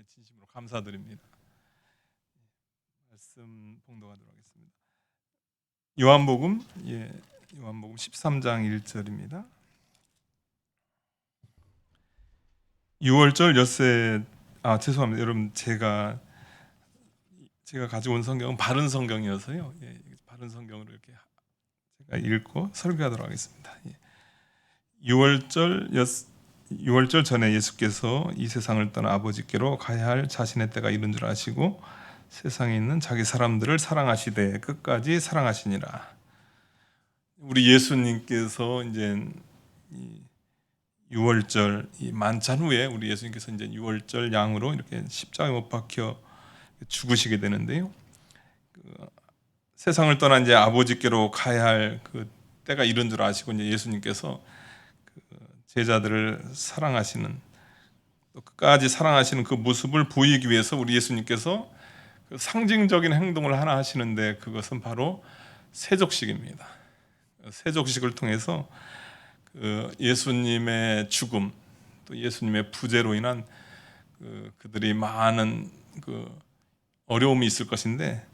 진심으로 감사드립니다. 말씀 봉독하도록 하겠습니다. 요한복음 13장 1절입니다. 6월절 엿새 죄송합니다. 여러분 제가 가지고 온 성경은 바른 성경이어서요. 바른 성경으로 이렇게 제가 읽고 설교하도록 하겠습니다. 6월절 전에 예수께서 이 세상을 떠나 아버지께로 가야 할 자신의 때가 이른 줄 아시고 세상에 있는 자기 사람들을 사랑하시되 끝까지 사랑하시니라. 우리 예수님께서 이제 6월절 이 만찬 후에 우리 예수님께서 이제 6월절 양으로 이렇게 십자가에 못 박혀 죽으시게 되는데요. 세상을 떠난 이제 아버지께로 가야 할 그 때가 이른 줄 아시고 이제 예수님께서 제자들을 사랑하시는 또 끝까지 사랑하시는 그 모습을 보이기 위해서 우리 예수님께서 그 상징적인 행동을 하나 하시는데 그것은 바로 세족식입니다. 세족식을 통해서 그 예수님의 죽음 또 예수님의 부재로 인한 그들이 많은 그 어려움이 있을 것인데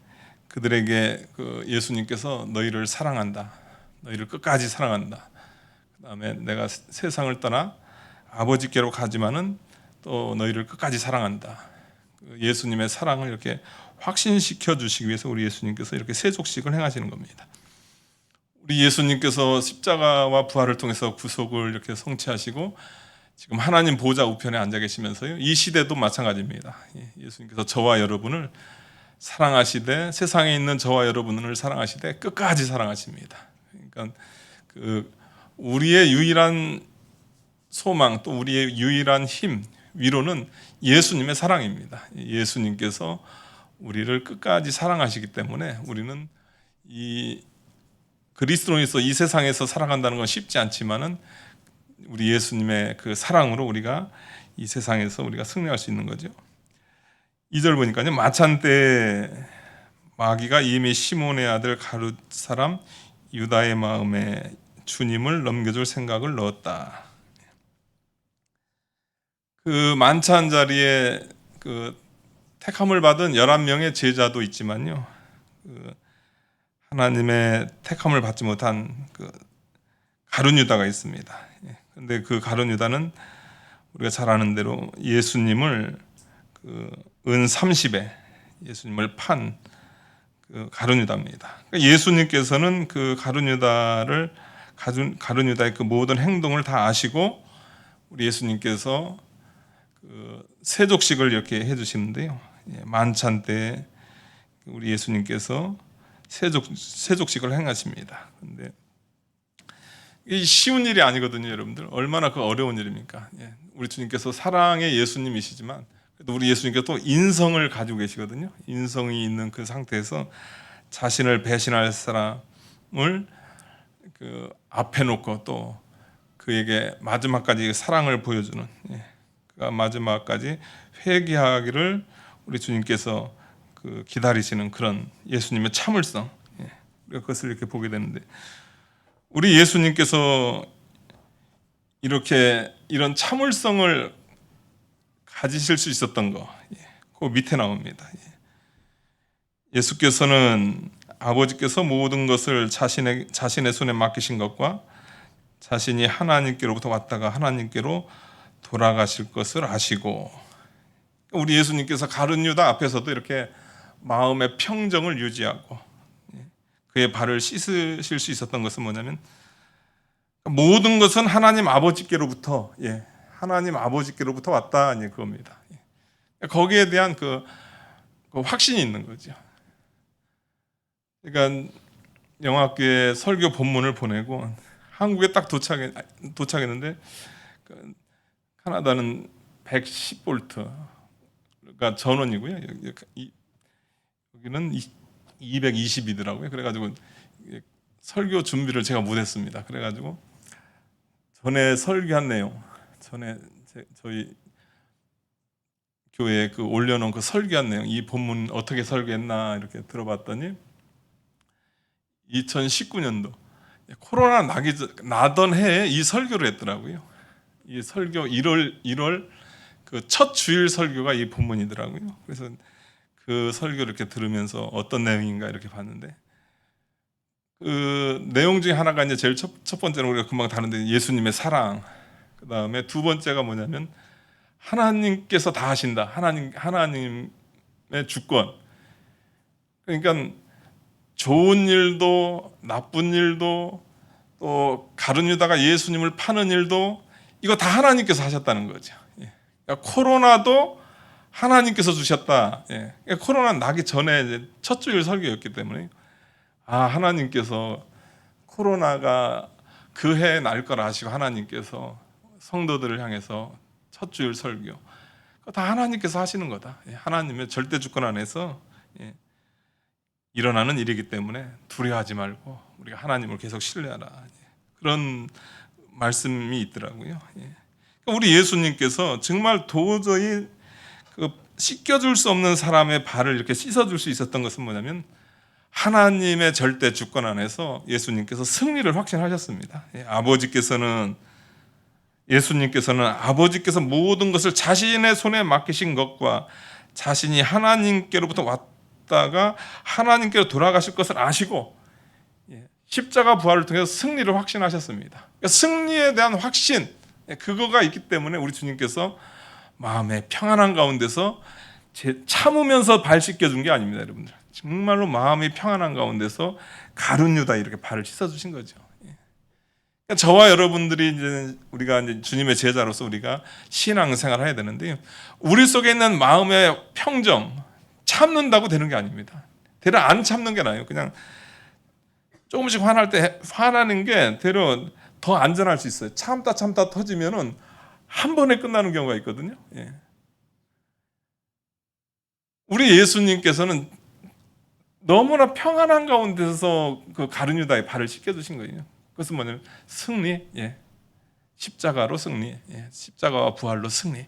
그들에게 그 예수님께서 너희를 사랑한다, 너희를 끝까지 사랑한다. 그다음에 내가 세상을 떠나 아버지께로 가지만은 또 너희를 끝까지 사랑한다. 예수님의 사랑을 이렇게 확신시켜 주시기 위해서 우리 예수님께서 이렇게 세족식을 행하시는 겁니다. 우리 예수님께서 십자가와 부활을 통해서 구속을 이렇게 성취하시고 지금 하나님 보좌 우편에 앉아 계시면서요. 이 시대도 마찬가지입니다. 예수님께서 저와 여러분을 사랑하시되 세상에 있는 저와 여러분을 사랑하시되 끝까지 사랑하십니다. 그러니까 우리의 유일한 소망 또 우리의 유일한 힘 위로는 예수님의 사랑입니다. 예수님께서 우리를 끝까지 사랑하시기 때문에 우리는 이 그리스도인으로서 이 세상에서 살아간다는 건 쉽지 않지만은 우리 예수님의 그 사랑으로 우리가 이 세상에서 우리가 승리할 수 있는 거죠. 2절 보니까요. 마찬 때 마귀가 이미 시몬의 아들 가룟 사람 유다의 마음에 주님을 넘겨줄 생각을 넣었다. 그 만찬 자리에 그 택함을 받은 11명의 제자도 있지만요. 하나님의 택함을 받지 못한 그 가룟 유다가 있습니다. 그런데 그 가룟 유다는 우리가 잘 아는 대로 예수님을 은 30에 예수님을 판 그 가룟 유다입니다. 그러니까 예수님께서는 그 가룟 유다의 그 모든 행동을 다 아시고 우리 예수님께서 그 세족식을 이렇게 해주시는데요. 만찬 때 우리 예수님께서 세족식을 행하십니다. 그런데 이 쉬운 일이 아니거든요, 여러분들. 얼마나 그 어려운 일입니까? 우리 주님께서 사랑의 예수님이시지만 우리 예수님께서 또 인성을 가지고 계시거든요. 인성이 있는 그 상태에서 자신을 배신할 사람을 그 앞에 놓고 또 그에게 마지막까지 사랑을 보여주는 그가 마지막까지 회개하기를 우리 주님께서 그 기다리시는 그런 예수님의 참을성 그것을 이렇게 보게 되는데 우리 예수님께서 이렇게 이런 참을성을 가지실 수 있었던 거, 그 밑에 나옵니다. 예수께서는 아버지께서 모든 것을 자신의 손에 맡기신 것과 자신이 하나님께로부터 왔다가 하나님께로 돌아가실 것을 아시고 우리 예수님께서 가룟 유다 앞에서도 이렇게 마음의 평정을 유지하고 그의 발을 씻으실 수 있었던 것은 뭐냐면 모든 것은 하나님 아버지께로부터 왔다 그겁니다. 거기에 대한 그 확신이 있는 거죠. 그러니까 영화학교에 설교 본문을 보내고 한국에 딱 도착했는데 캐나다는 110볼트가 전원이고요. 여기는 220이더라고요. 그래가지고 설교 준비를 제가 못했습니다. 그래가지고 전에 설교한 내용, 전에 저희 교회에 그 올려놓은 그 설교한 내용, 이 본문 어떻게 설교했나 이렇게 들어봤더니 2019년도 코로나 나던 해에 이 설교를 했더라고요. 이 설교 1월 그 첫 주일 설교가 이 본문이더라고요. 그래서 그 설교를 이렇게 들으면서 어떤 내용인가 이렇게 봤는데, 그 내용 중에 하나가 이제 제일 첫 번째는 우리가 금방 다룬데 예수님의 사랑. 그 다음에 두 번째가 뭐냐면 하나님께서 다 하신다. 하나님의 주권. 그러니까 좋은 일도 나쁜 일도 또 가룟 유다가 예수님을 파는 일도 이거 다 하나님께서 하셨다는 거죠. 그러니까 코로나도 하나님께서 주셨다. 그러니까 코로나 나기 전에 이제 첫 주일 설교였기 때문에 하나님께서 코로나가 그 해에 날 걸 아시고 하나님께서 성도들을 향해서 첫 주일 설교 다 하나님께서 하시는 거다. 하나님의 절대 주권 안에서 일어나는 일이기 때문에 두려워하지 말고 우리가 하나님을 계속 신뢰하라. 그런 말씀이 있더라고요. 우리 예수님께서 정말 도저히 씻겨줄 수 없는 사람의 발을 이렇게 씻어줄 수 있었던 것은 뭐냐면 하나님의 절대 주권 안에서 예수님께서 승리를 확신하셨습니다. 예수님께서는 아버지께서 모든 것을 자신의 손에 맡기신 것과 자신이 하나님께로부터 왔다가 하나님께로 돌아가실 것을 아시고 십자가 부활을 통해서 승리를 확신하셨습니다. 그러니까 승리에 대한 확신, 그거가 있기 때문에 우리 주님께서 마음의 평안한 가운데서 참으면서 발 씻겨준 게 아닙니다, 여러분들. 정말로 마음이 평안한 가운데서 가룟 유다 이렇게 발을 씻어주신 거죠. 그러니까 저와 여러분들이 이제 우리가 이제 주님의 제자로서 우리가 신앙생활을 해야 되는데요. 우리 속에 있는 마음의 평정, 참는다고 되는 게 아닙니다. 대려 안 참는 게 나아요. 그냥 조금씩 화날 때 화나는 게 대려 더 안전할 수 있어요. 참다 터지면은 한 번에 끝나는 경우가 있거든요. 우리 예수님께서는 너무나 평안한 가운데서 그 가룟 유다의 발을 씻겨주신 거예요. 그것은 뭐냐면 승리, 십자가로 승리, 십자가와 부활로 승리.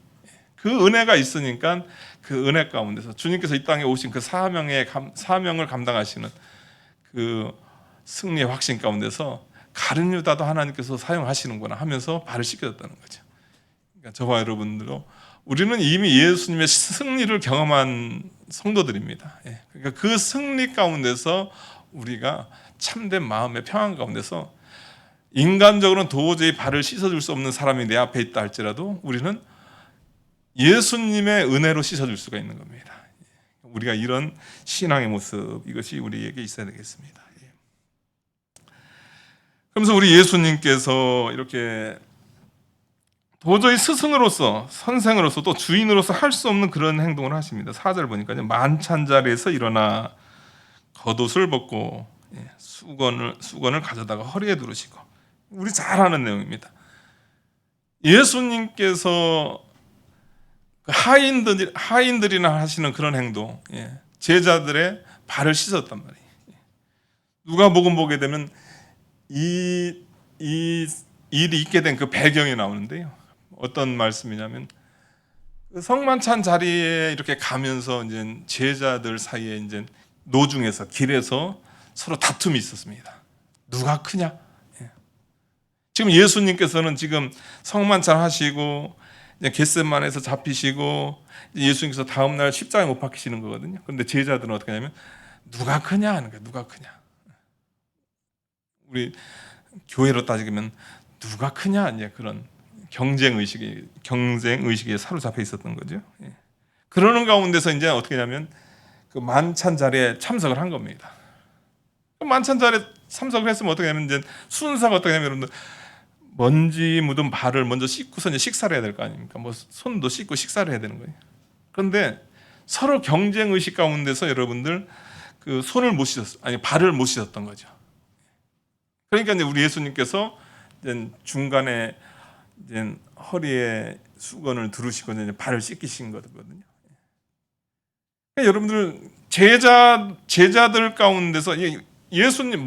그 은혜가 있으니까 그 은혜 가운데서 주님께서 이 땅에 오신 그 사명을 감당하시는 그 승리의 확신 가운데서 가룟 유다도 하나님께서 사용하시는구나 하면서 발을 씻겨줬다는 거죠. 그러니까 저와 여러분들도 우리는 이미 예수님의 승리를 경험한 성도들입니다. 그러니까 그 승리 가운데서 우리가 참된 마음의 평안 가운데서 인간적으로는 도저히 발을 씻어줄 수 없는 사람이 내 앞에 있다 할지라도 우리는 예수님의 은혜로 씻어줄 수가 있는 겁니다. 우리가 이런 신앙의 모습, 이것이 우리에게 있어야 되겠습니다. 그러면서 우리 예수님께서 이렇게 도저히 스승으로서, 선생으로서 또 주인으로서 할 수 없는 그런 행동을 하십니다. 4절 보니까요. 만찬 자리에서 일어나 겉옷을 벗고 수건을 가져다가 허리에 두르시고, 우리 잘 아는 내용입니다. 예수님께서 하인들이나 하시는 그런 행동, 제자들의 발을 씻었단 말이에요. 누가복음 보게 되면 이 일이 있게 된 그 배경이 나오는데요. 어떤 말씀이냐면 성만찬 자리에 이렇게 가면서 이제 제자들 사이에 이제 노중에서 길에서 서로 다툼이 있었습니다. 누가 크냐? 지금 예수님께서는 지금 성만찬 하시고 겟세마네에서 잡히시고 예수님께서 다음 날 십자가에 못 박히시는 거거든요. 그런데 제자들은 어떻게 하냐면 누가 크냐 하는 거예요. 누가 크냐? 우리 교회로 따지면 누가 크냐 이제 그런 경쟁 의식에 사로잡혀 있었던 거죠. 그러는 가운데서 이제 어떻게 하냐면 그 만찬 자리에 참석을 한 겁니다. 만찬 자리에 참석을 했으면 어떻게 하냐면 이제 순서가 어떻게 하냐면 여러분들 먼지 묻은 발을 먼저 씻고서 이제 식사를 해야 될 거 아닙니까? 뭐 손도 씻고 식사를 해야 되는 거예요. 그런데 서로 경쟁 의식 가운데서 여러분들 그 발을 못 씻었던 거죠. 그러니까 이제 우리 예수님께서 이제 중간에 이제 허리에 수건을 두르시고 이제 발을 씻기신 거거든요. 그러니까 여러분들 제자들 가운데서 예수님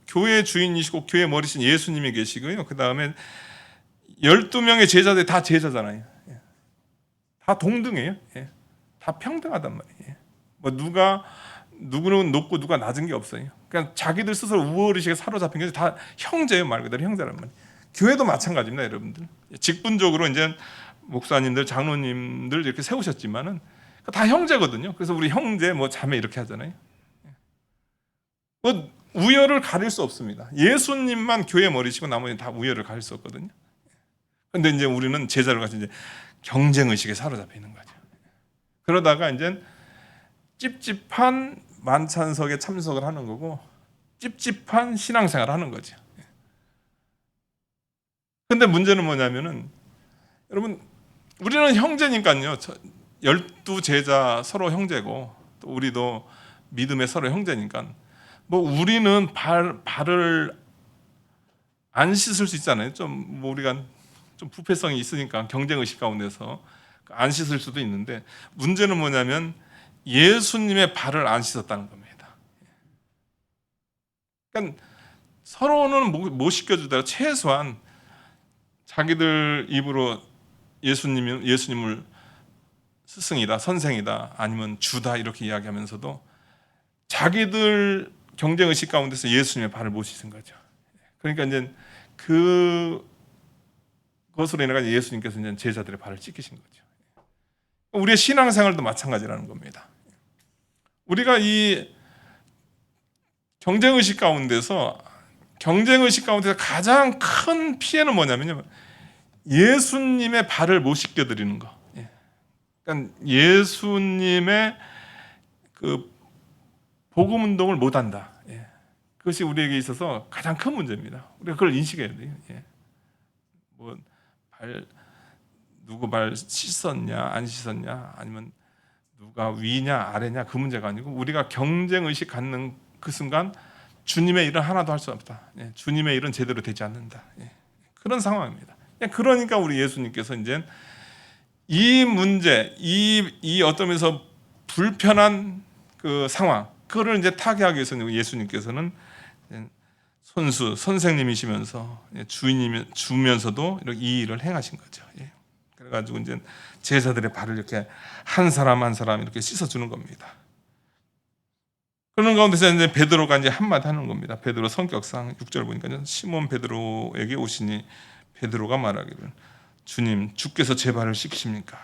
교회 주인이시고 교회 머리신 예수님이 계시고요. 그 다음에 12명의 제자들이 다 제자잖아요. 다 동등해요. 다 평등하단 말이에요. 뭐 누구는 높고 누가 낮은 게 없어요. 그냥 자기들 스스로 우월의식에 사로잡힌 게 다 형제예요. 말 그대로 형제란 말이에요. 교회도 마찬가지입니다, 여러분들. 직분적으로 이제 목사님들, 장로님들 이렇게 세우셨지만은 다 형제거든요. 그래서 우리 형제, 뭐 자매 이렇게 하잖아요. 뭐 우열을 가릴 수 없습니다. 예수님만 교회 머리시고 나머지는 다 우열을 가릴 수 없거든요. 그런데 이제 우리는 제자를 가지고 이제 경쟁 의식에 사로잡혀 있는 거죠. 그러다가 이제 찝찝한 만찬석에 참석을 하는 거고 찝찝한 신앙생활을 하는 거죠. 근데 문제는 뭐냐면은 여러분, 우리는 형제니까요. 12제자 서로 형제고 또 우리도 믿음의 서로 형제니까 뭐 우리는 발을 안 씻을 수 있잖아요. 좀 뭐 우리가 좀 부패성이 있으니까 경쟁 의식 가운데서 안 씻을 수도 있는데 문제는 뭐냐면 예수님의 발을 안 씻었다는 겁니다. 그러니까 서로는 못 씻겨주다가 최소한 자기들 입으로 예수님을 스승이다, 선생이다, 아니면 주다 이렇게 이야기하면서도 자기들 경쟁 의식 가운데서 예수님의 발을 못 씻은 거죠. 그러니까 이제 그것으로 인해 예수님께서 이제 제자들의 발을 찢기신 거죠. 우리의 신앙생활도 마찬가지라는 겁니다. 우리가 이 경쟁 의식 가운데서 가장 큰 피해는 뭐냐면요, 예수님의 발을 못 씻겨드리는 거. 그러니까 예수님의 그 복음 운동을 못한다. 그것이 우리에게 있어서 가장 큰 문제입니다. 우리가 그걸 인식해야 돼요. 뭐 누구 발 씻었냐 안 씻었냐 아니면 누가 위냐 아래냐 그 문제가 아니고 우리가 경쟁 의식 갖는 그 순간 주님의 일은 하나도 할 수 없다. 주님의 일은 제대로 되지 않는다. 그런 상황입니다. 그러니까 우리 예수님께서 이제 이 문제, 이 어떤 면에서 불편한 그 상황, 그거를 이제 타개하기 위해서는 예수님께서는 선생님이시면서 주면서도 이렇게 이 일을 행하신 거죠. 그래가지고 이제 제자들의 발을 이렇게 한 사람 한 사람 이렇게 씻어주는 겁니다. 그런 가운데서 이제 베드로가 이제 한마디 하는 겁니다. 베드로 성격상 6절 보니까 시몬 베드로에게 오시니 베드로가 말하기를 주님, 주께서 제 발을 씻기십니까?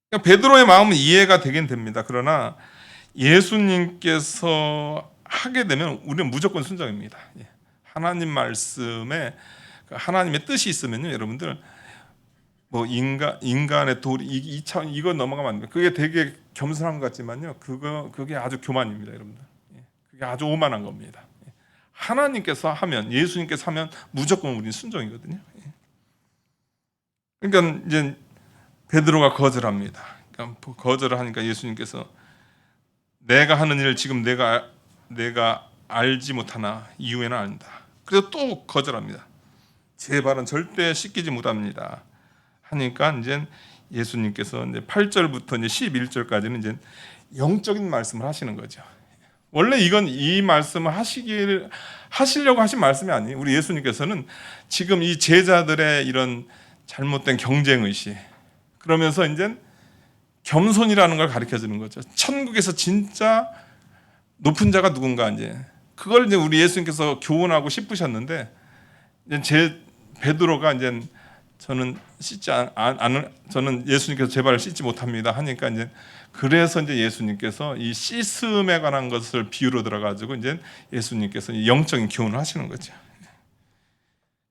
그러니까 베드로의 마음은 이해가 되긴 됩니다. 그러나 예수님께서 하게 되면 우리는 무조건 순종입니다. 하나님 말씀에 하나님의 뜻이 있으면요, 여러분들 뭐 인간의 도리 이거 넘어가면 안 돼요. 그게 되게 겸손한 것 같지만요, 그게 아주 교만입니다, 여러분들. 그게 아주 오만한 겁니다. 하나님께서 하면, 예수님께서 하면 무조건 우리는 순종이거든요. 그러니까 이제 베드로가 거절합니다. 그러니까 거절을 하니까 예수님께서 내가 하는 일을 지금 내가 알지 못하나 이후에는 안다. 그래서 또 거절합니다. 제 발은 절대 씻기지 못합니다. 하니까 이제 예수님께서 이제 8절부터 이제 11절까지는 이제 영적인 말씀을 하시는 거죠. 원래 이 말씀을 하시려고 하신 말씀이 아니에요. 우리 예수님께서는 지금 이 제자들의 이런 잘못된 경쟁 의식, 그러면서 이제 겸손이라는 걸 가르쳐 주는 거죠. 천국에서 진짜 높은 자가 누군가, 이제 그걸 이제 우리 예수님께서 교훈하고 싶으셨는데, 이제 베드로가 이제 저는 저는 예수님께서 제 발을 씻지 못합니다 하니까 이제 그래서 이제 예수님께서 이 씻음에 관한 것을 비유로 들어가지고 이제 예수님께서 영적인 교훈을 하시는 거죠.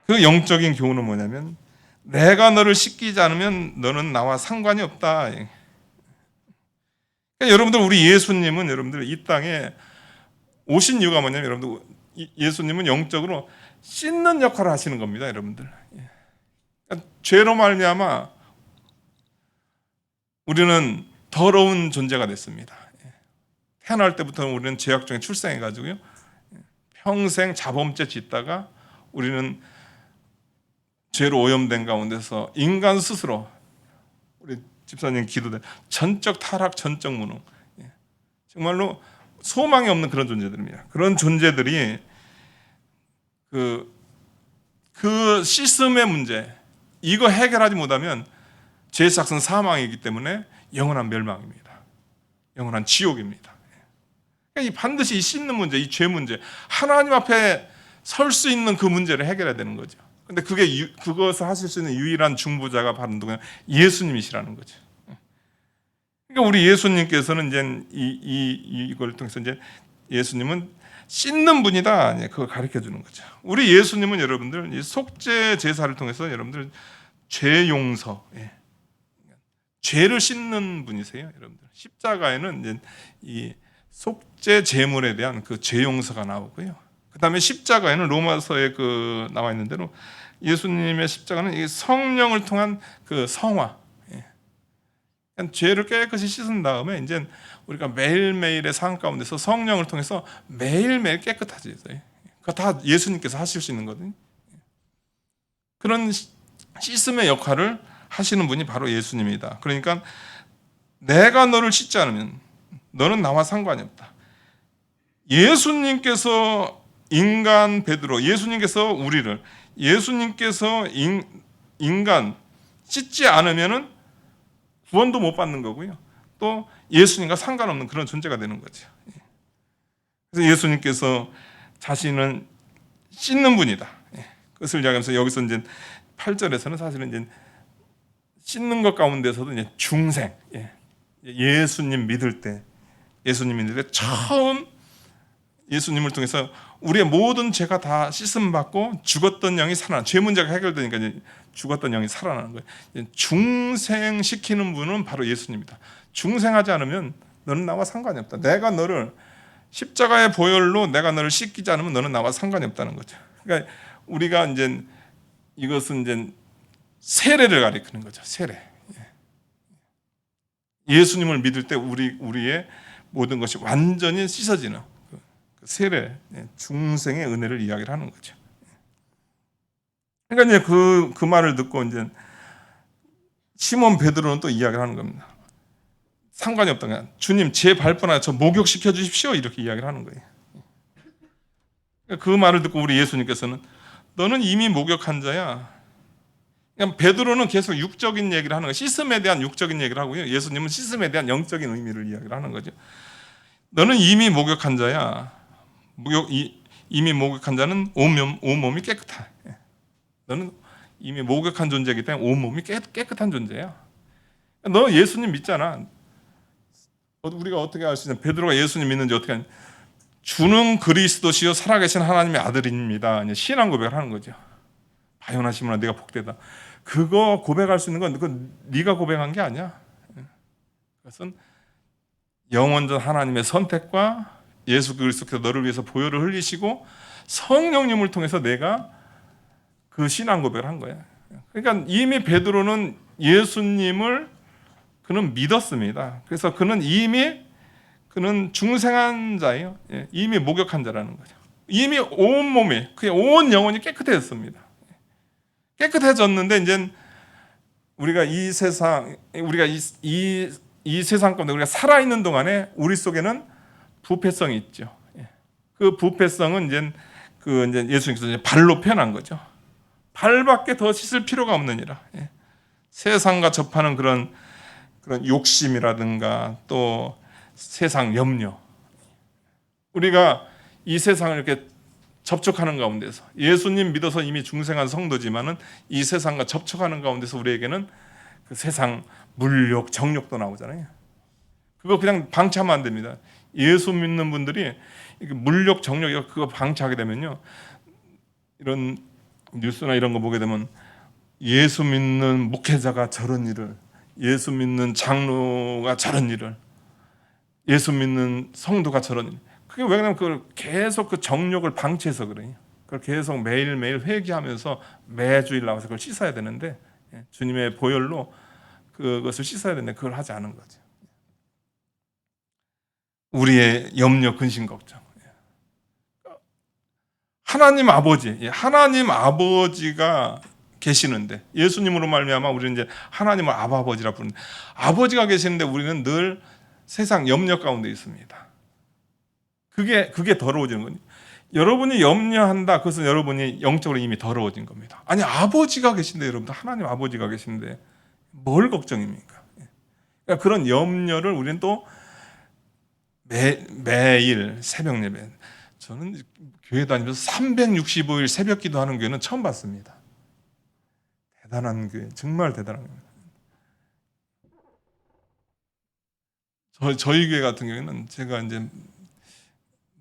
그 영적인 교훈은 뭐냐면 내가 너를 씻기지 않으면 너는 나와 상관이 없다. 그러니까 여러분들, 우리 예수님은 여러분들 이 땅에 오신 이유가 뭐냐면, 여러분들 예수님은 영적으로 씻는 역할을 하시는 겁니다, 여러분들. 그러니까 죄로 말미암아 우리는 더러운 존재가 됐습니다. 태어날 때부터 우리는 죄악 중에 출생해가지고요, 평생 자범죄 짓다가 우리는 죄로 오염된 가운데서 인간 스스로, 우리 집사님 기도대 전적 타락, 전적 무능, 정말로 소망이 없는 그런 존재들입니다. 그런 존재들이 그 씻음의 문제, 이거 해결하지 못하면 죄의 삭은 사망이기 때문에 영원한 멸망입니다. 영원한 지옥입니다. 그러니까 반드시 이 씻는 문제, 이 죄 문제, 하나님 앞에 설 수 있는 그 문제를 해결해야 되는 거죠. 근데 그것을 하실 수 있는 유일한 중보자가 바로 누구냐? 예수님이시라는 거죠. 그러니까 우리 예수님께서는 이제 이걸 통해서 이제 예수님은 씻는 분이다. 그걸 가르쳐 주는 거죠. 우리 예수님은 여러분들 이 속죄 제사를 통해서 여러분들 죄 용서, 죄를 씻는 분이세요, 여러분들. 십자가에는 이제 이 속죄 제물에 대한 그 죄 용서가 나오고요. 그다음에 십자가에는 로마서에 나와 있는 대로 예수님의 십자가는 이 성령을 통한 그 성화, 죄를 깨끗이 씻은 다음에 이제 우리가 매일매일의 삶 가운데서 성령을 통해서 매일매일 깨끗해져요. 그거 다 예수님께서 하실 수 있는 거거든요. 그런 씻음의 역할을 하시는 분이 바로 예수님이다. 그러니까 내가 너를 씻지 않으면 너는 나와 상관이 없다. 예수님께서 인간 베드로, 예수님께서 우리를, 예수님께서 인간 씻지 않으면은 구원도 못 받는 거고요. 또 예수님과 상관없는 그런 존재가 되는 거죠. 그래서 예수님께서 자신은 씻는 분이다. 그것을 이야기하면서 여기서 이제 8절에서는 사실은 이제 씻는 것 가운데서도 이제 중생, 예수님 믿을 때 처음 예수님을 통해서 우리의 모든 죄가 다 씻음 받고 죽었던 영이 살아나, 죄 문제가 해결되니까 이제 죽었던 영이 살아나는 거예요. 중생시키는 분은 바로 예수님이다. 중생하지 않으면 너는 나와 상관이 없다. 내가 너를 십자가의 보혈로 내가 너를 씻기지 않으면 너는 나와 상관이 없다는 거죠. 그러니까 우리가 이제 이것은 이제 세례를 가리키는 거죠. 세례. 예수님을 믿을 때 우리의 모든 것이 완전히 씻어지는 그 세례, 중생의 은혜를 이야기를 하는 거죠. 그러니까 이제 그 말을 듣고 이제 시몬 베드로는 또 이야기를 하는 겁니다. 상관이 없다. 주님, 제 발바닥에 저 목욕시켜 주십시오. 이렇게 이야기를 하는 거예요. 그 말을 듣고 우리 예수님께서는 너는 이미 목욕한 자야. 그냥 베드로는 계속 육적인 얘기를 하는 거예요. 씻음에 대한 육적인 얘기를 하고요. 예수님은 씻음에 대한 영적인 의미를 이야기를 하는 거죠. 너는 이미 목욕한 자야. 이미 목욕한 자는 온 몸이 깨끗하. 너는 이미 목욕한 존재이기 때문에 온 몸이 깨끗한 존재야. 너 예수님 믿잖아. 우리가 어떻게 알 수 있냐? 베드로가 예수님 믿는지 어떻게 하냐? 주는 그리스도시요 살아계신 하나님의 아들입니다. 신앙 고백을 하는 거죠. 바요나 시몬아, 네가 복되다. 그거 고백할 수 있는 건 그건 네가 고백한 게 아니야. 그것은 영원전 하나님의 선택과 예수 그리스도께서 너를 위해서 보혈을 흘리시고 성령님을 통해서 내가 그 신앙 고백을 한 거야. 그러니까 이미 베드로는 예수님을 그는 믿었습니다. 그래서 그는 중생한 자예요. 이미 목욕한 자라는 거죠. 이미 온 몸이, 그의 온 영혼이 깨끗해졌습니다. 깨끗해졌는데 이제 우리가 이 세상 가운데 우리가 살아 있는 동안에 우리 속에는 부패성이 있죠. 그 부패성은 이제 예수님께서 이제 발로 표현한 거죠. 발밖에 더 씻을 필요가 없느니라. 세상과 접하는 그런 욕심이라든가 또 세상 염려. 우리가 이 세상을 이렇게 접촉하는 가운데서 예수님 믿어서 이미 중생한 성도지만은 이 세상과 접촉하는 가운데서 우리에게는 그 세상 물욕, 정욕도 나오잖아요. 그거 그냥 방치하면 안 됩니다. 예수 믿는 분들이 물욕, 정욕 그거 방치하게 되면요, 이런 뉴스나 이런 거 보게 되면 예수 믿는 목회자가 저런 일을, 예수 믿는 장로가 저런 일을, 예수 믿는 성도가 저런 일. 그게 왜냐면 그걸 계속 그 정욕을 방치해서 그래요. 그걸 계속 매일매일 회개하면서 매주일 나와서 그걸 씻어야 되는데 주님의 보혈로 그것을 씻어야 되는데 그걸 하지 않은 거죠. 우리의 염려, 근심, 걱정. 하나님 아버지가 계시는데 예수님으로 말미암아 우리는 이제 하나님을 아버지라 부르는데 아버지가 계시는데 우리는 늘 세상 염려 가운데 있습니다. 그게 더러워지는 거니. 여러분이 염려한다. 그것은 여러분이 영적으로 이미 더러워진 겁니다. 아니, 아버지가 계신데, 여러분들 하나님 아버지가 계신데 뭘 걱정입니까? 그러니까 그런 염려를 우리는 또 매일 새벽 예배, 저는 교회 다니면서 365일 새벽 기도하는 교회는 처음 봤습니다. 대단한 교회, 정말 대단한 교회. 저희 교회 같은 경우에는 제가 이제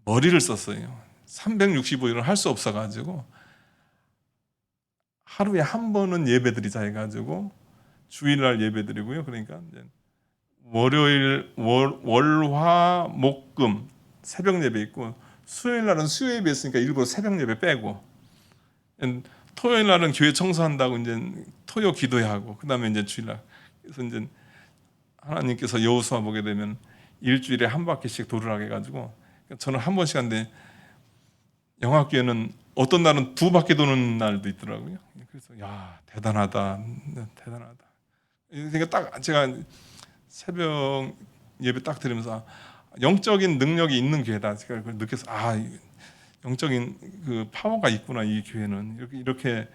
머리를 썼어요. 365일을 할 수 없어가지고 하루에 한 번은 예배드리자 해가지고 주일날 예배드리고요. 그러니까 이제 월요일, 월화, 목금 새벽 예배 있고, 수요일 날은 수요 예배 있으니까 일부러 새벽 예배 빼고, 토요일 날은 교회 청소한다고 이제 토요 기도하고, 그 다음에 이제 주일날. 그래서 이제 하나님께서 여호수아 보게 되면 일주일에 한 바퀴씩 도르라고 해가지고, 저는 한 번씩 하는데 영화교회는 어떤 날은 두 바퀴 도는 날도 있더라고요. 그래서 야, 대단하다. 그러니까 딱 제가 새벽 예배 딱 드리면서 영적인 능력이 있는 교회다. 제가 그걸 느껴서 영적인 그 파워가 있구나, 이 교회는. 이렇게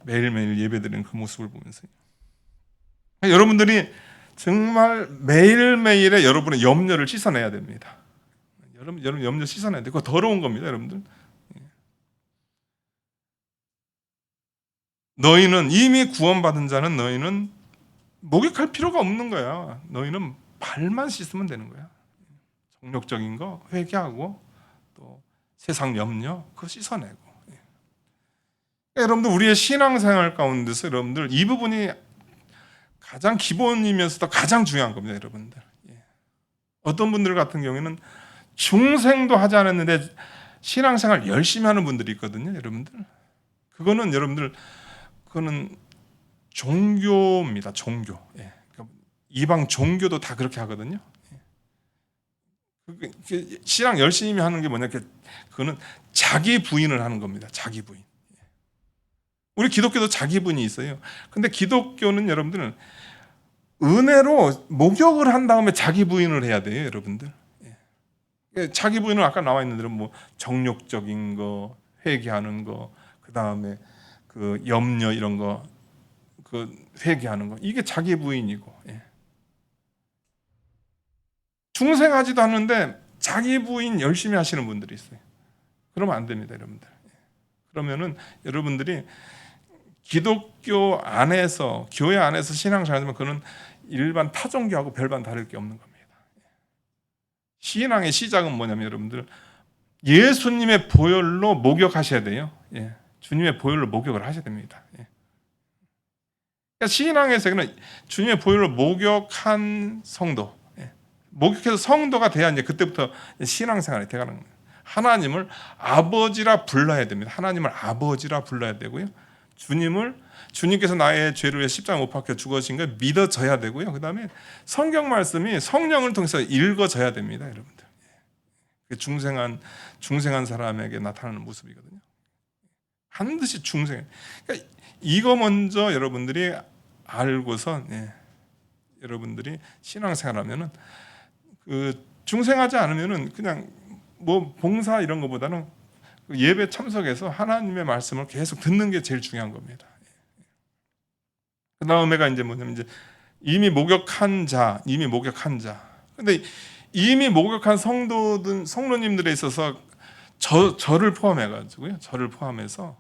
매일매일 예배드리는 그 모습을 보면서 여러분들이 정말 매일매일의 여러분의 염려를 씻어내야 됩니다. 여러분 염려 씻어내야 돼요. 그거 더러운 겁니다, 여러분들. 너희는 이미 구원받은 자는 너희는 목욕할 필요가 없는 거야. 너희는 발만 씻으면 되는 거야. 정욕적인 거 회개하고 또 세상 염려 그거 씻어내고. 여러분들 우리의 신앙생활 가운데서 여러분들 이 부분이 가장 기본이면서도 가장 중요한 겁니다, 여러분들. 어떤 분들 같은 경우에는 중생도 하지 않았는데 신앙생활 열심히 하는 분들이 있거든요, 여러분들. 그거는 종교입니다, 종교. 이방 종교도 다 그렇게 하거든요. 신앙 열심히 하는 게 뭐냐? 그거는 자기 부인을 하는 겁니다. 자기 부인. 우리 기독교도 자기 부인이 있어요. 근데 기독교는 여러분들은 은혜로 목욕을 한 다음에 자기 부인을 해야 돼요, 여러분들. 자기 부인은 아까 나와 있는 대로 뭐 정욕적인 거, 회개하는 거, 그 다음에 그 염려 이런 거, 그 회개하는 거, 이게 자기 부인이고. 중생하지도 않는데 자기 부인 열심히 하시는 분들이 있어요. 그러면 안 됩니다, 여러분들. 그러면은 여러분들이 기독교 안에서, 교회 안에서 신앙생활하면 그는 일반 타종교하고 별반 다를 게 없는 겁니다. 신앙의 시작은 뭐냐면 여러분들 예수님의 보혈로 목욕하셔야 돼요. 주님의 보혈로 목욕을 하셔야 됩니다. 그러니까 신앙에서는 주님의 보혈로 목욕한 성도, 목욕해서 성도가 돼야 이제 그때부터 신앙생활이 돼가는 거예요. 하나님을 아버지라 불러야 됩니다. 하나님을 아버지라 불러야 되고요. 주님께서 나의 죄를 위해 십자가에 못 박혀 죽으신 걸 믿어져야 되고요. 그 다음에 성경 말씀이 성령을 통해서 읽어져야 됩니다, 여러분들. 중생한 사람에게 나타나는 모습이거든요. 반드시 중생. 그러니까 이거 먼저 여러분들이 알고서 여러분들이 신앙생활하면은 그 중생하지 않으면은 그냥 뭐 봉사 이런 것보다는 예배 참석해서 하나님의 말씀을 계속 듣는 게 제일 중요한 겁니다. 그 다음에가 이제 뭐냐면 이제 이미 목욕한 자. 근데 이미 목욕한 성도님들에 있어서 저를 포함해가지고요. 저를 포함해서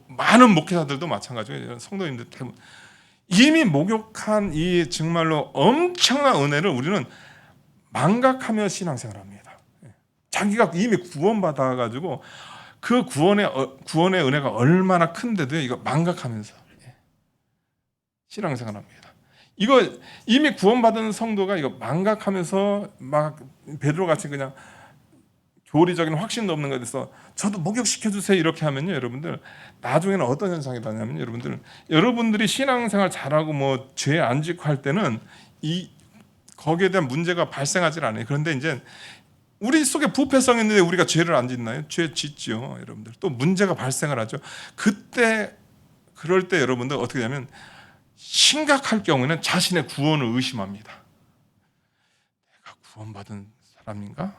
많은 목회자들도 마찬가지고요. 성도님들 대부분 이미 목욕한 이 정말로 엄청난 은혜를 우리는 망각하며 신앙생활합니다. 자기가 이미 구원받아가지고 그 구원의 은혜가 얼마나 큰데도 이거 망각하면서 신앙생활합니다. 이거 이미 구원받은 성도가 이거 망각하면서 막 베드로 같이 그냥 교리적인 확신도 없는 것에 대해서 저도 목욕시켜 주세요 이렇게 하면요, 여러분들 나중에는 어떤 현상이 나냐면 여러분들이 신앙생활 잘하고 뭐 죄 안 짓고 할 때는 거기에 대한 문제가 발생하지 않아요. 그런데 이제 우리 속에 부패성이 있는데 우리가 죄를 안 짓나요? 죄 짓죠, 여러분들. 또 문제가 발생을 하죠. 그럴 때 여러분들 어떻게 되냐면 심각할 경우에는 자신의 구원을 의심합니다. 내가 구원받은 사람인가?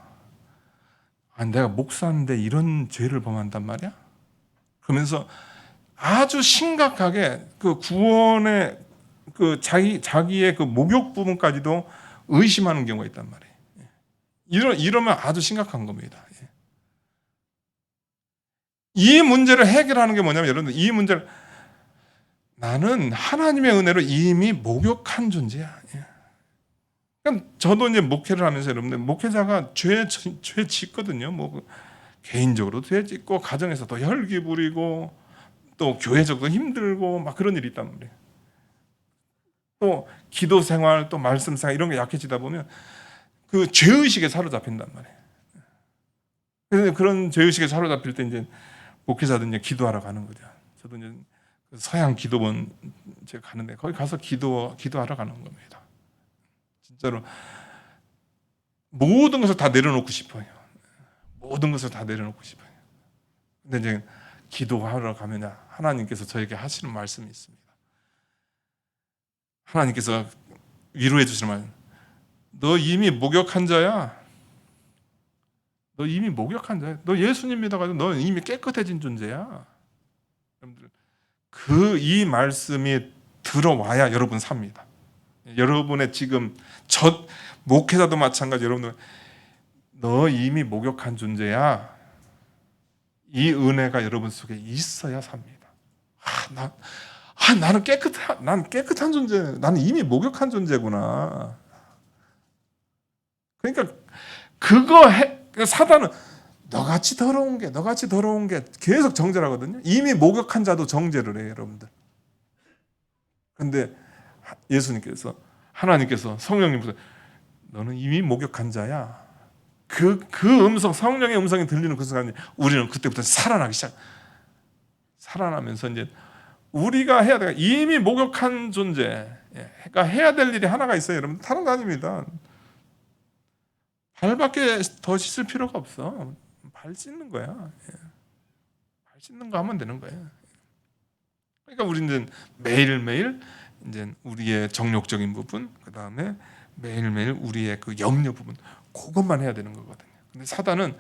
내가 목사인데 이런 죄를 범한단 말이야? 그러면서 아주 심각하게 그 구원의 그 자기의 그 목욕 부분까지도 의심하는 경우가 있단 말이에요. 이러면 아주 심각한 겁니다. 이 문제를 해결하는 게 뭐냐면 여러분들 이 문제를 나는 하나님의 은혜로 이미 목욕한 존재야. 그러니까 저도 이제 목회를 하면서 여러분들 목회자가 죄 짓거든요. 뭐 개인적으로도 죄 짓고 가정에서도 혈기 부리고 또 교회적으로 힘들고 막 그런 일이 있단 말이에요. 또 기도 생활 또 말씀 생활 이런 게 약해지다 보면 그 죄의식에 사로잡힌단 말이에요. 그래서 그런 죄의식에 사로잡힐 때 이제 목회자들 이제 기도하러 가는 거죠. 저도 이제 서양 기도원 제가 가는데 거기 가서 기도하러 가는 겁니다. 진짜로 모든 것을 다 내려놓고 싶어요. 모든 것을 다 내려놓고 싶어요. 근데 이제 기도하러 가면 하나님께서 저에게 하시는 말씀이 있습니다. 하나님께서 위로해 주시는 말, 너 이미 목욕한 자야. 너 이미 목욕한 자야. 너 예수님 믿어가지고 너 이미 깨끗해진 존재야. 여러분들 그 이 말씀이 들어와야 여러분 삽니다. 여러분의 지금 저 목회자도 마찬가지. 여러분들 너 이미 목욕한 존재야. 이 은혜가 여러분 속에 있어야 삽니다. 나는 깨끗한 존재. 나는 이미 목욕한 존재구나. 그러니까 사단은 너같이 더러운 게 계속 정죄하거든요. 이미 목욕한 자도 정죄를 해요, 여러분들. 그런데 예수님께서 하나님께서 성령님께서 너는 이미 목욕한 자야. 그 음성, 성령의 음성이 들리는 그 순간 우리는 그때부터 살아나면서 이제 우리가 해야 돼. 이미 목욕한 존재가 해야 될 일이 하나가 있어요, 여러분. 다른 거 아닙니다. 발밖에 더 씻을 필요가 없어. 발 씻는 거야. 발 씻는 거 하면 되는 거예요. 그러니까 우리는 매일매일 이제 우리의 정욕적인 부분, 그 다음에 매일매일 우리의 그 염려 부분, 그것만 해야 되는 거거든요. 근데 사단은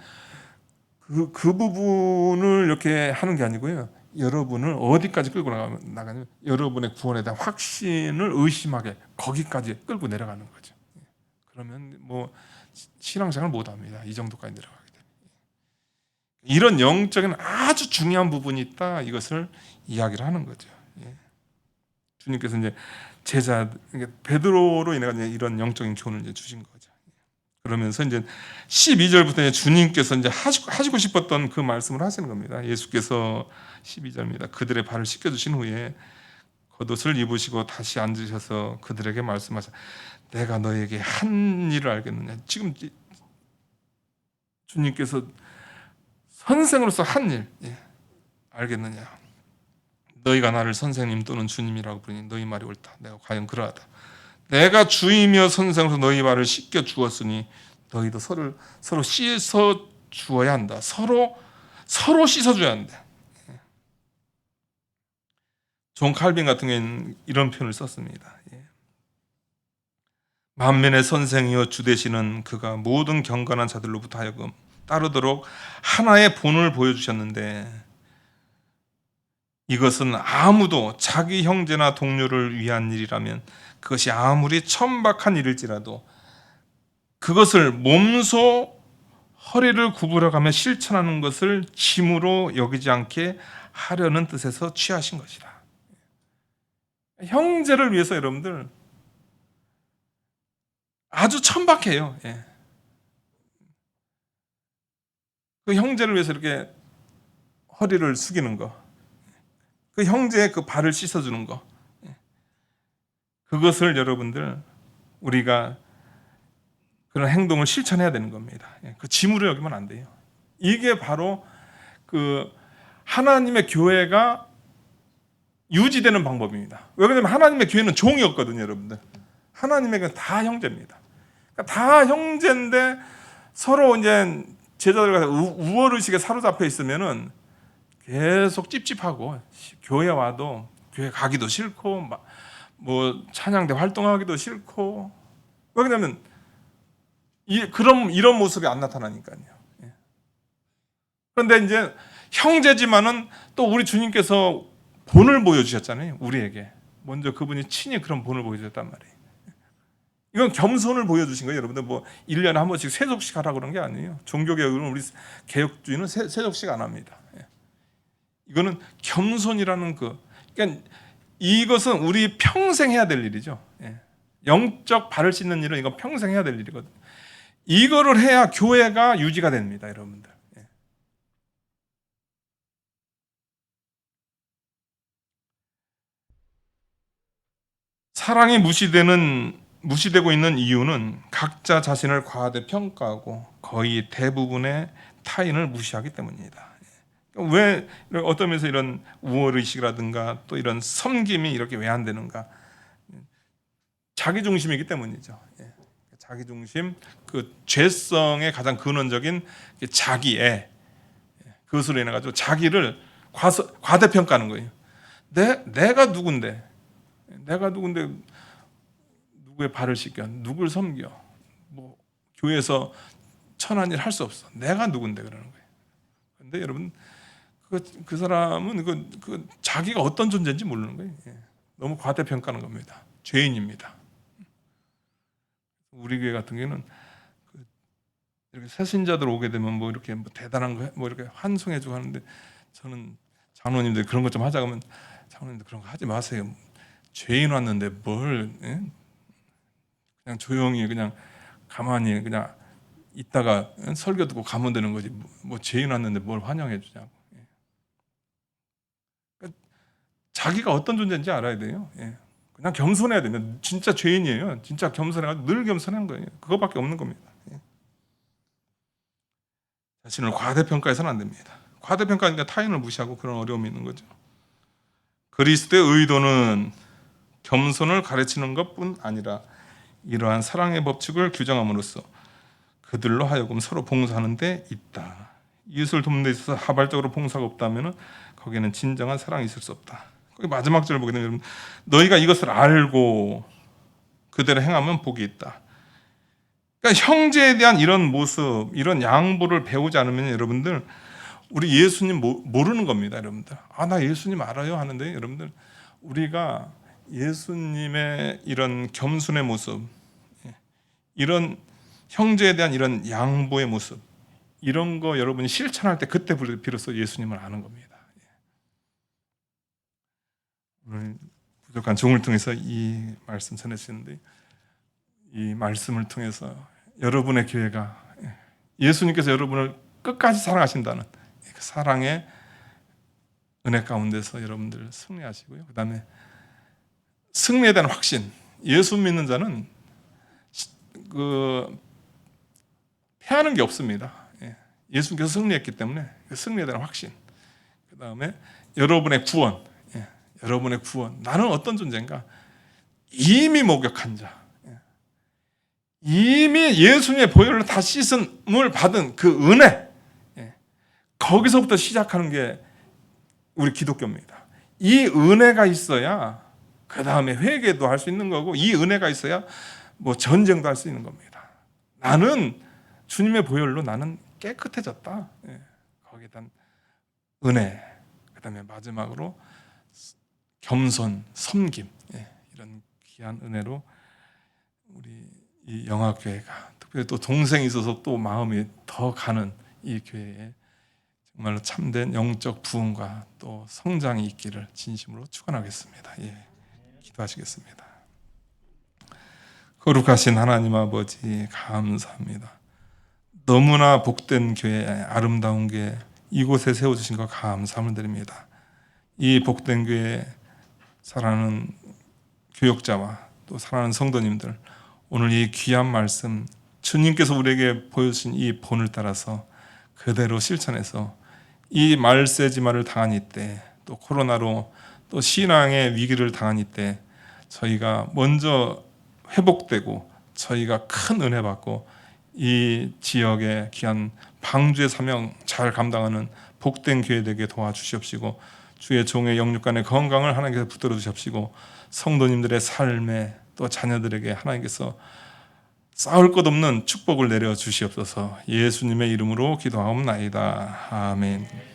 그 부분을 이렇게 하는 게 아니고요. 여러분을 어디까지 끌고 나가냐면 여러분의 구원에 대한 확신을 의심하게 거기까지 끌고 내려가는 거죠. 그러면 뭐 신앙생활 못 합니다. 이 정도까지 내려가게 되면. 이런 영적인 아주 중요한 부분이 있다. 이것을 이야기를 하는 거죠. 주님께서 이제 베드로로 인해 이런 영적인 교훈을 이제 주신 거죠. 그러면서 이제 12절부터 주님께서 이제 하시고 싶었던 그 말씀을 하시는 겁니다. 예수께서 12절입니다. 그들의 발을 씻겨 주신 후에 겉옷을 입으시고 다시 앉으셔서 그들에게 말씀하셔. 내가 너에게 한 일을 알겠느냐. 지금 주님께서 선생으로서 한 일 알겠느냐. 너희가 나를 선생님 또는 주님이라고 부르니 너희 말이 옳다. 내가 과연 그러하다. 내가 주이며 선생으로서 너희 발을 씻겨 주었으니 너희도 서로 씻어 주어야 한다. 서로 씻어 줘야 한다. 존 칼빈 같은 경우에는 이런 표현을 썼습니다. 만민의 선생이여 주 되시는 그가 모든 경건한 자들로부터 하여금 따르도록 하나의 본을 보여주셨는데 이것은 아무도 자기 형제나 동료를 위한 일이라면 그것이 아무리 천박한 일일지라도 그것을 몸소 허리를 구부려가며 실천하는 것을 짐으로 여기지 않게 하려는 뜻에서 취하신 것이다. 형제를 위해서 여러분들 아주 천박해요. 그 형제를 위해서 이렇게 허리를 숙이는 거, 그 형제의 그 발을 씻어주는 거, 그것을 여러분들 우리가 그런 행동을 실천해야 되는 겁니다. 그 짐으로 여기면 안 돼요. 이게 바로 그 하나님의 교회가 유지되는 방법입니다. 왜 그러냐면 하나님의 교회는 종이 없거든요, 여러분들. 하나님에게는 다 형제입니다. 그러니까 다 형제인데 서로 이제 제자들과 우월의식에 사로잡혀 있으면은 계속 찝찝하고 교회 와도 교회 가기도 싫고 뭐 찬양대 활동하기도 싫고 왜 그러냐면 이런 모습이 안 나타나니까요. 그런데 이제 형제지만은 또 우리 주님께서 본을 보여주셨잖아요. 우리에게 먼저 그분이 친히 그런 본을 보여주셨단 말이에요. 이건 겸손을 보여주신 거예요. 여러분들 뭐 1년에 한 번씩 세족식 하라고 그런 게 아니에요. 종교개혁은 우리 개혁주의는 세족식 안 합니다. 이거는 겸손이라는 그러니까 이것은 우리 평생 해야 될 일이죠. 예. 영적 발을 씻는 일은 이건 평생 해야 될 일이거든요. 이거를 해야 교회가 유지가 됩니다, 여러분들. 예. 사랑이 무시되고 있는 이유는 각자 자신을 과대 평가하고 거의 대부분의 타인을 무시하기 때문입니다. 왜 어떤 면에서 이런 우월의식이라든가 또 이런 섬김이 이렇게 왜 안 되는가? 자기중심이기 때문이죠. 자기중심, 그 죄성의 가장 근원적인 자기애, 그것으로 인해 가지고 자기를 과대평가하는 거예요. 내가 누군데 누구의 발을 씻겨, 누굴 섬겨, 뭐 교회에서 천한 일 할 수 없어. 내가 누군데 그러는 거예요. 근데 여러분 그 사람은 그 자기가 어떤 존재인지 모르는 거예요. 너무 과대평가하는 겁니다. 죄인입니다. 우리 교회 같은 경우는 이렇게 새신자들 오게 되면 뭐 이렇게 뭐 대단한 거 뭐 이렇게 환송해주고 하는데, 저는 장로님들 그런 것 좀 하자 그러면 장로님들 그런 거 하지 마세요. 죄인 왔는데 뭘 그냥 조용히 그냥 가만히 그냥 있다가 설교 듣고 가면 되는 거지. 뭐 죄인 왔는데 뭘 환영해 주냐고. 그러니까 자기가 어떤 존재인지 알아야 돼요. 그냥 겸손해야 됩니다. 진짜 죄인이에요. 진짜 겸손해가지고 늘 겸손한 거예요. 그거밖에 없는 겁니다. 자신을 과대평가해서는 안 됩니다. 과대평가하니까 타인을 무시하고 그런 어려움이 있는 거죠. 그리스도의 의도는 겸손을 가르치는 것뿐 아니라 이러한 사랑의 법칙을 규정함으로써 그들로 하여금 서로 봉사하는 데 있다. 이웃을 돕는 데 있어서 하발적으로 봉사가 없다면 거기에는 진정한 사랑이 있을 수 없다. 거기 마지막 절을 보게 되면 너희가 이것을 알고 그대로 행하면 복이 있다. 그러니까 형제에 대한 이런 모습, 이런 양보를 배우지 않으면 여러분들 우리 예수님 모르는 겁니다, 여러분들. 나 예수님 알아요 하는데 여러분들 우리가 예수님의 이런 겸손의 모습, 이런 형제에 대한 이런 양보의 모습, 이런 거 여러분이 실천할 때 그때 비로소 예수님을 아는 겁니다. 오늘 부족한 종을 통해서 이 말씀 전해주시는데, 이 말씀을 통해서 여러분의 교회가 예수님께서 여러분을 끝까지 사랑하신다는 그 사랑의 은혜 가운데서 여러분들 승리하시고요. 그 다음에 승리에 대한 확신. 예수 믿는 자는 패하는 게 없습니다. 예수님께서 승리했기 때문에 승리에 대한 확신. 그 다음에 여러분의 구원. 여러분의 구원. 나는 어떤 존재인가? 이미 목욕한 자. 이미 예수님의 보혈로 다 씻음을 받은 그 은혜. 거기서부터 시작하는 게 우리 기독교입니다. 이 은혜가 있어야 그 다음에 회개도 할 수 있는 거고, 이 은혜가 있어야 뭐 전쟁도 할 수 있는 겁니다. 나는 주님의 보혈로 나는 깨끗해졌다. 거기에 대한 은혜. 그 다음에 마지막으로 겸손, 섬김. 이런 귀한 은혜로 우리 이 영화교회가, 특별히 또 동생이 있어서 또 마음이 더 가는 이 교회에 정말로 참된 영적 부흥과 또 성장이 있기를 진심으로 축원하겠습니다. 기도하시겠습니다. 거룩하신 하나님 아버지, 감사합니다. 너무나 복된 교회, 아름다운 교회, 이곳에 세워주신 것 감사함을 드립니다. 이 복된 교회에 사랑하는 교역자와 또 사랑하는 성도님들, 오늘 이 귀한 말씀, 주님께서 우리에게 보여주신 이 본을 따라서 그대로 실천해서 이 말세지마를 당한 이때, 또 코로나로 또 신앙의 위기를 당한 이때 저희가 먼저 회복되고 저희가 큰 은혜 받고 이 지역의 귀한 방주의 사명 잘 감당하는 복된 교회 되게 도와주시옵시고, 주의 종의 영육간의 건강을 하나님께서 붙들어 주시옵시고, 성도님들의 삶에 또 자녀들에게 하나님께서 쌓을 것 없는 축복을 내려 주시옵소서. 예수님의 이름으로 기도하옵나이다. 아멘.